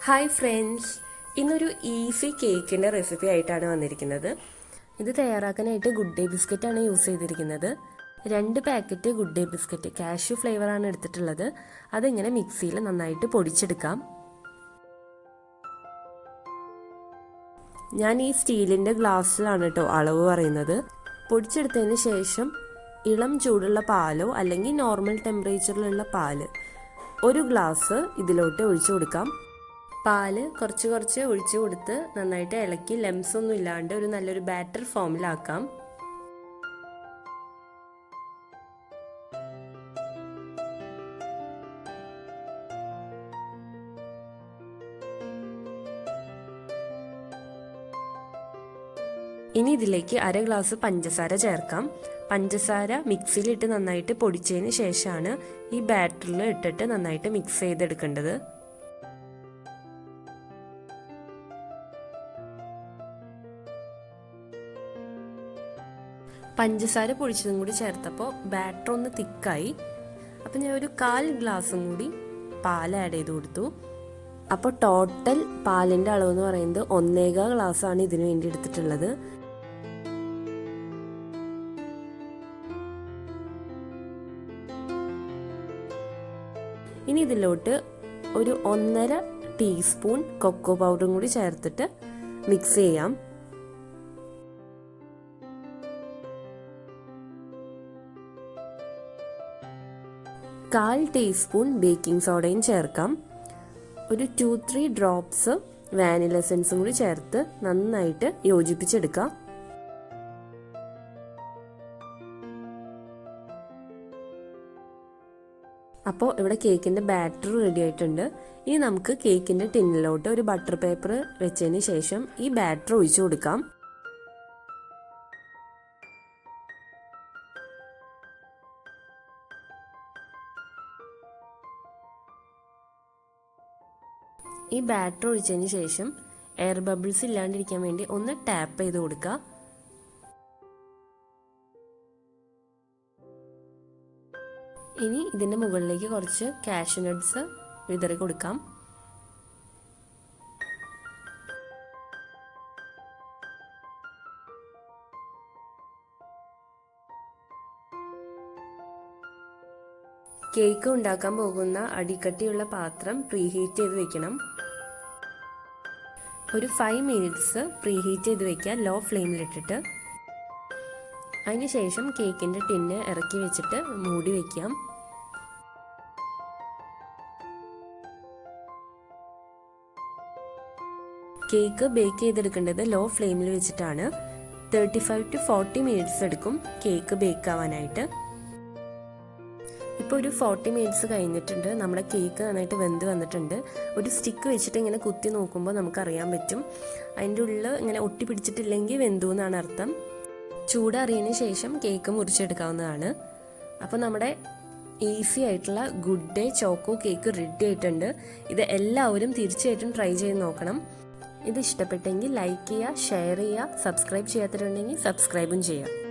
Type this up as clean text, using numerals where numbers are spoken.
Hi friends, ഇന്നൊരു easy കേക്കിൻ്റെ recipe ആയിട്ടാണ് വന്നിരിക്കുന്നത്. ഇത് തയ്യാറാക്കാനായിട്ട് ഗുഡ് ഡേ ബിസ്ക്കറ്റാണ് യൂസ് ചെയ്തിരിക്കുന്നത്. 2 packet good day biscuit cashew ഫ്ലേവറാണ് എടുത്തിട്ടുള്ളത്. അതിങ്ങനെ മിക്സിയിൽ നന്നായിട്ട് പൊടിച്ചെടുക്കാം. ഞാൻ ഈ സ്റ്റീലിൻ്റെ ഗ്ലാസ്സിലാണ് കേട്ടോ അളവ് പറയുന്നത്. പൊടിച്ചെടുത്തതിന് ശേഷം ഇളം ചൂടുള്ള പാലോ അല്ലെങ്കിൽ നോർമൽ ടെമ്പറേച്ചറിലുള്ള പാല് 1 ഗ്ലാസ് ഇതിലോട്ട് ഒഴിച്ചു കൊടുക്കാം. പാല് കുറച്ച് ഒഴിച്ചു കൊടുത്ത് നന്നായിട്ട് ഇളക്കി ലംസ് ഒന്നും ഇല്ലാണ്ട് ഒരു നല്ലൊരു ബാറ്റർ ഫോമിലാക്കാം. ഇനി ഇതിലേക്ക് 1/2 ഗ്ലാസ് പഞ്ചസാര ചേർക്കാം. പഞ്ചസാര മിക്സിയിലിട്ട് നന്നായിട്ട് പൊടിച്ചതിന് ശേഷമാണ് ഈ ബാറ്ററിൽ ഇട്ടിട്ട് നന്നായിട്ട് മിക്സ് ചെയ്തെടുക്കേണ്ടത്. പഞ്ചസാര പൊടിച്ചതും കൂടി ചേർത്തപ്പോൾ ബാറ്റർ ഒന്ന് തിക്കായി. അപ്പം ഞാൻ ഒരു 1/4 ഗ്ലാസും കൂടി പാൽ ആഡ് ചെയ്ത് കൊടുത്തു. അപ്പോൾ ടോട്ടൽ പാലിൻ്റെ അളവ് എന്ന് പറയുന്നത് 1/4 ഗ്ലാസ്സാണ് ഇതിനു വേണ്ടി എടുത്തിട്ടുള്ളത്. ഇനി ഇതിലോട്ട് ഒരു 1.5 ടീസ്പൂൺ കൊക്കോ പൗഡറും കൂടി ചേർത്തിട്ട് മിക്സ് ചെയ്യാം. കാൽ ടീസ്പൂൺ ബേക്കിംഗ് സോഡയും ചേർക്കാം. ഒരു 2-3 ഡ്രോപ്സ് വാനില എസൻസും കൂടി ചേർത്ത് നന്നായിട്ട് യോജിപ്പിച്ചെടുക്കാം. അപ്പോൾ ഇവിടെ കേക്കിൻ്റെ ബാറ്റർ റെഡി ആയിട്ടുണ്ട്. ഇനി നമുക്ക് കേക്കിൻ്റെ ടിന്നിലോട്ട് ഒരു ബട്ടർ പേപ്പർ വെച്ചതിന് ശേഷം ഈ ബാറ്റർ ഒഴിച്ചു കൊടുക്കാം. ഈ ബാറ്റർ ഒഴിച്ചതിന് ശേഷം എയർ ബബിൾസ് ഇല്ലാണ്ടിരിക്കാൻ വേണ്ടി ഒന്ന് ടാപ്പ് ചെയ്ത് കൊടുക്കുക. ഇനി ഇതിൻ്റെ മുകളിലേക്ക് കുറച്ച് കാഷ്യൂ നട്ട്സ് വിതറി കൊടുക്കാം. കേക്ക് ഉണ്ടാക്കാൻ പോകുന്ന അടിക്കട്ടിയുള്ള പാത്രം പ്രീഹീറ്റ് ചെയ്ത് വെക്കണം. ഒരു 5 മിനിറ്റ്സ് പ്രീഹീറ്റ് ചെയ്ത് വെക്കുക, ലോ ഫ്ലെയിമിലിട്ടിട്ട്. അതിനുശേഷം കേക്കിൻ്റെ ടിന്ന് ഇറക്കി വെച്ചിട്ട് മൂടി വയ്ക്കാം. കേക്ക് ബേക്ക് ചെയ്തെടുക്കേണ്ടത് ലോ ഫ്ലെയിമിൽ വെച്ചിട്ടാണ്. 35 to 40 മിനിറ്റ്സ് എടുക്കും കേക്ക് ബേക്ക് ആവാനായിട്ട്. ഇപ്പോൾ ഒരു 40 മിനിറ്റ്സ് കഴിഞ്ഞിട്ടുണ്ട്. നമ്മുടെ കേക്ക് നന്നായിട്ട് വെന്ത് വന്നിട്ടുണ്ട്. ഒരു സ്റ്റിക്ക് വെച്ചിട്ട് ഇങ്ങനെ കുത്തി നോക്കുമ്പോൾ നമുക്കറിയാൻ പറ്റും. അതിൻ്റെ ഉള്ളിൽ ഇങ്ങനെ ഒട്ടി പിടിച്ചിട്ടില്ലെങ്കിൽ വെന്തു എന്നാണ് അർത്ഥം. ചൂടറിയതിന് ശേഷം കേക്ക് മുറിച്ചെടുക്കാവുന്നതാണ്. അപ്പോൾ നമ്മുടെ ഈസി ആയിട്ടുള്ള good day choco cake ready ആയിട്ടുണ്ട്. ഇത് എല്ലാവരും തീർച്ചയായിട്ടും ട്രൈ ചെയ്ത് നോക്കണം. ഇത് ഇഷ്ടപ്പെട്ടെങ്കിൽ ലൈക്ക് ചെയ്യുക, ഷെയർ ചെയ്യുക, സബ്സ്ക്രൈബ് ചെയ്യാത്തവരുണ്ടെങ്കിൽ സബ്സ്ക്രൈബും ചെയ്യുക.